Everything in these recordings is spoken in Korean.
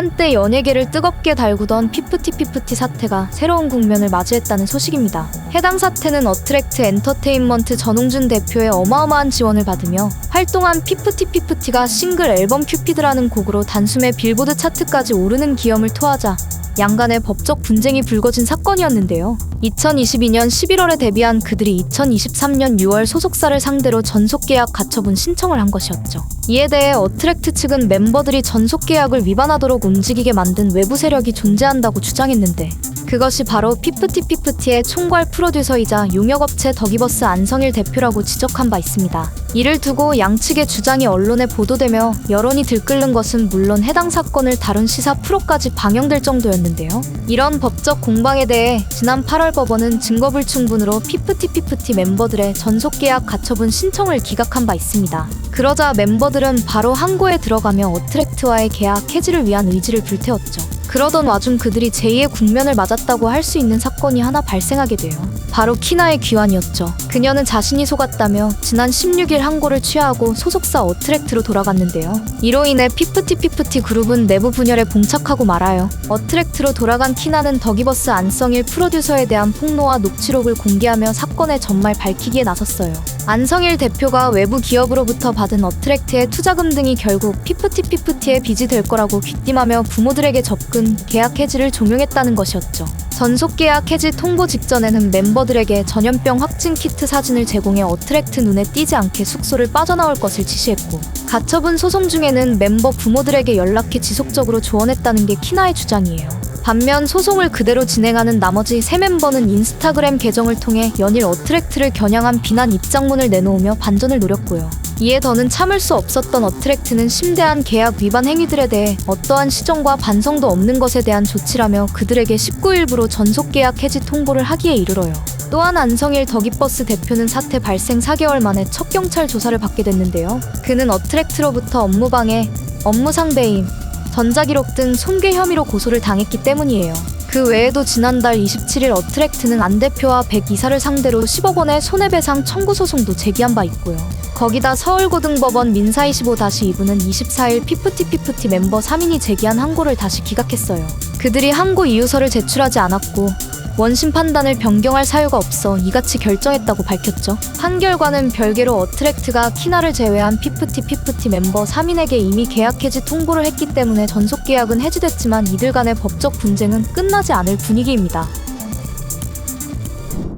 한때 연예계를 뜨겁게 달구던 피프티 사태가 새로운 국면을 맞이했다는 소식입니다. 해당 사태는 어트랙트 엔터테인먼트 전홍준 대표의 어마어마한 지원을 받으며 활동한 피프티가 싱글 앨범 큐피드라는 곡으로 단숨에 빌보드 차트까지 오르는 기염을 토하자 양간의 법적 분쟁이 불거진 사건이었는데요. 2022년 11월에 데뷔한 그들이 2023년 6월 소속사를 상대로 전속계약 가처분 신청을 한 것이었죠. 이에 대해 어트랙트 측은 멤버들이 전속계약을 위반하도록 움직이게 만든 외부 세력이 존재한다고 주장했는데 그것이 바로 피프티의 총괄 프로듀서이자 용역업체 더기버스 안성일 대표라고 지적한 바 있습니다. 이를 두고 양측의 주장이 언론에 보도되며 여론이 들끓는 것은 물론 해당 사건을 다룬 시사 프로까지 방영될 정도였는데요. 이런 법적 공방에 대해 지난 8월 법원은 증거불충분으로 피프티 멤버들의 전속계약 가처분 신청을 기각한 바 있습니다. 그러자 멤버들은 바로 항고에 들어가며 어트랙트와의 계약 해지를 위한 의지를 불태웠죠. 그러던 와중 그들이 제2의 국면을 맞았다고 할 수 있는 사건이 하나 발생하게 돼요. 바로 키나의 귀환이었죠. 그녀는 자신이 속았다며 지난 16일 항고를 취하하고 소속사 어트랙트로 돌아갔는데요. 이로 인해 피프티 그룹은 내부 분열에 봉착하고 말아요. 어트랙트로 돌아간 키나는 더기버스 안성일 프로듀서에 대한 폭로와 녹취록을 공개하며 사건의 전말 밝히기에 나섰어요. 안성일 대표가 외부 기업으로부터 받은 어트랙트의 투자금 등이 결국 피프티의 빚이 될 거라고 귀띔하며 부모들에게 접근, 계약 해지를 종용했다는 것이었죠. 전속 계약 해지 통보 직전에는 멤버들에게 전염병 확진 키트 사진을 제공해 어트랙트 눈에 띄지 않게 숙소를 빠져나올 것을 지시했고 가처분 소송 중에는 멤버 부모들에게 연락해 지속적으로 조언했다는 게 키나의 주장이에요. 반면 소송을 그대로 진행하는 나머지 3멤버는 인스타그램 계정을 통해 연일 어트랙트를 겨냥한 비난 입장문을 내놓으며 반전을 노렸고요. 이에 더는 참을 수 없었던 어트랙트는 심대한 계약 위반 행위들에 대해 어떠한 시정과 반성도 없는 것에 대한 조치라며 그들에게 19일부로 전속계약 해지 통보를 하기에 이르러요. 또한 안성일 더기버스 대표는 사태 발생 4개월 만에 첫 경찰 조사를 받게 됐는데요. 그는 어트랙트로부터 업무방해, 업무상배임, 전자기록 등 손괴 혐의로 고소를 당했기 때문이에요. 그 외에도 지난달 27일 어트랙트는 안 대표와 백 이사를 상대로 10억 원의 손해배상 청구 소송도 제기한 바 있고요. 거기다 서울고등법원 민사 25-2부는 24일 피프티 멤버 3인이 제기한 항고를 다시 기각했어요. 그들이 항고 이유서를 제출하지 않았고 원심 판단을 변경할 사유가 없어 이같이 결정했다고 밝혔죠. 판결과는 별개로 어트랙트가 키나를 제외한 피프티 멤버 3인에게 이미 계약 해지 통보를 했기 때문에 전속 계약은 해지됐지만 이들 간의 법적 분쟁은 끝나지 않을 분위기입니다.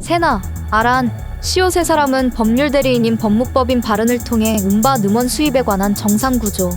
세나, 아란, 시오 세 사람은 법률 대리인인 법무법인 바른을 통해 음반 음원 수입에 관한 정상구조,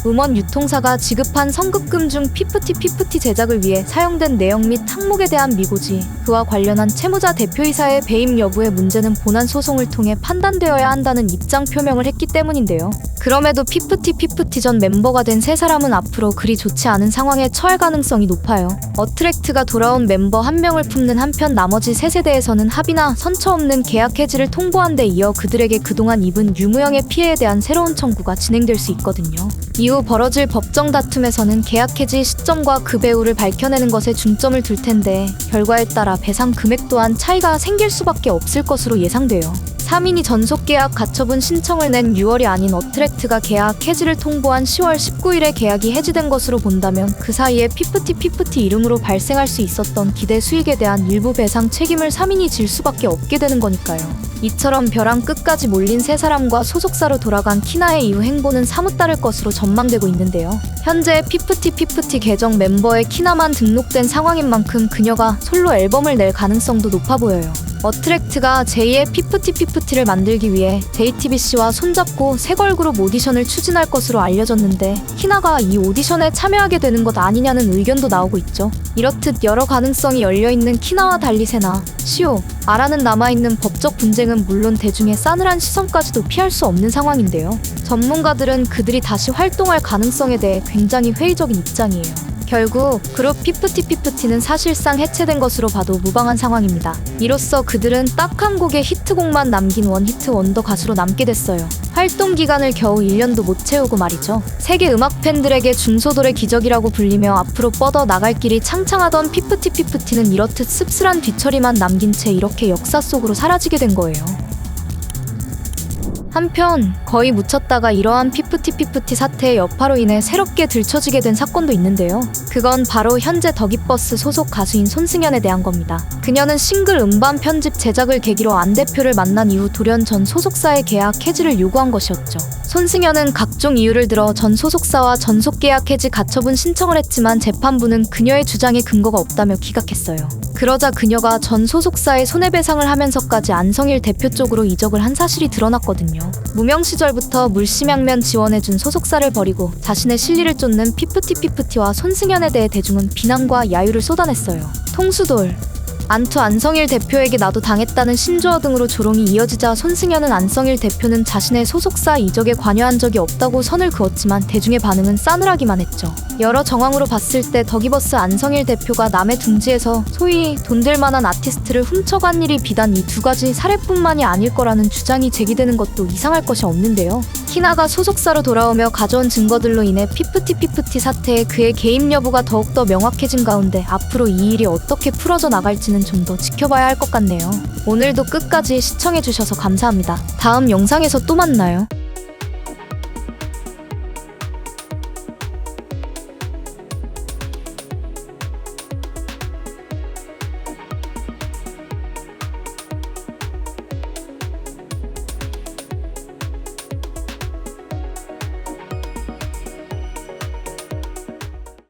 음원 유통사가 지급한 선급금 중 피프티 제작을 위해 사용된 내용 및 항목에 대한 미고지, 그와 관련한 채무자 대표이사의 배임 여부의 문제는 본안 소송을 통해 판단되어야 한다는 입장 표명을 했기 때문인데요. 그럼에도 피프티 전 멤버가 된 세 사람은 앞으로 그리 좋지 않은 상황에 처할 가능성이 높아요. 어트랙트가 돌아온 멤버 한 명을 품는 한편 나머지 세 세대에서는 합의나 선처 없는 계약 해지를 통보한 데 이어 그들에게 그동안 입은 유무형의 피해에 대한 새로운 청구가 진행될 수 있거든요. 이후 벌어질 법정 다툼에서는 계약 해지 시점과 그 배후를 밝혀내는 것에 중점을 둘 텐데 결과에 따라 배상 금액 또한 차이가 생길 수밖에 없을 것으로 예상돼요. 3인이 전속계약 가처분 신청을 낸 6월이 아닌 어트랙트가 계약 해지를 통보한 10월 19일에 계약이 해지된 것으로 본다면 그 사이에 피프티 이름으로 발생할 수 있었던 기대 수익에 대한 일부 배상 책임을 3인이 질 수밖에 없게 되는 거니까요. 이처럼 벼랑 끝까지 몰린 세 사람과 소속사로 돌아간 키나의 이후 행보는 사뭇 다를 것으로 전망되고 있는데요. 현재 피프티 계정 멤버의 키나만 등록된 상황인 만큼 그녀가 솔로 앨범을 낼 가능성도 높아 보여요. 어트랙트가 제2의 피프티를 만들기 위해 JTBC와 손잡고 새 걸그룹 오디션을 추진할 것으로 알려졌는데 키나가 이 오디션에 참여하게 되는 것 아니냐는 의견도 나오고 있죠. 이렇듯 여러 가능성이 열려있는 키나와 달리 세나, 시오, 아라는 남아있는 법적 분쟁은 물론 대중의 싸늘한 시선까지도 피할 수 없는 상황인데요. 전문가들은 그들이 다시 활동할 가능성에 대해 굉장히 회의적인 입장이에요. 결국 그룹 피프티는 사실상 해체된 것으로 봐도 무방한 상황입니다. 이로써 그들은 딱 한 곡의 히트곡만 남긴 원히트 원더 가수로 남게 됐어요. 활동 기간을 겨우 1년도 못 채우고 말이죠. 세계 음악 팬들에게 중소돌의 기적이라고 불리며 앞으로 뻗어 나갈 길이 창창하던 피프티는 이렇듯 씁쓸한 뒤처리만 남긴 채 이렇게 역사 속으로 사라지게 된 거예요. 한편 거의 묻혔다가 이러한 피프티 사태의 여파로 인해 새롭게 들춰지게 된 사건도 있는데요. 그건 바로 현재 더기버스 소속 가수인 손승연에 대한 겁니다. 그녀는 싱글 음반 편집 제작을 계기로 안 대표를 만난 이후 돌연 전 소속사의 계약 해지를 요구한 것이었죠. 손승연은 각종 이유를 들어 전 소속사와 전속 계약 해지 가처분 신청을 했지만 재판부는 그녀의 주장에 근거가 없다며 기각했어요. 그러자 그녀가 전 소속사에 손해배상을 하면서까지 안성일 대표 쪽으로 이적을 한 사실이 드러났거든요. 무명 시절부터 물심양면 지원해준 소속사를 버리고 자신의 실리를 쫓는 피프티와 손승연에 대해 대중은 비난과 야유를 쏟아냈어요. 통수돌 안투 안성일 대표에게 나도 당했다는 신조어 등으로 조롱이 이어지자 손승연은 안성일 대표는 자신의 소속사 이적에 관여한 적이 없다고 선을 그었지만 대중의 반응은 싸늘하기만 했죠. 여러 정황으로 봤을 때 더기버스 안성일 대표가 남의 둥지에서 소위 돈될 만한 아티스트를 훔쳐간 일이 비단 이 두 가지 사례뿐만이 아닐 거라는 주장이 제기되는 것도 이상할 것이 없는데요. 키나가 소속사로 돌아오며 가져온 증거들로 인해 피프티 사태에 그의 개입 여부가 더욱더 명확해진 가운데 앞으로 이 일이 어떻게 풀어져 나갈지는 좀 더 지켜봐야 할 것 같네요. 오늘도 끝까지 시청해주셔서 감사합니다. 다음 영상에서 또 만나요.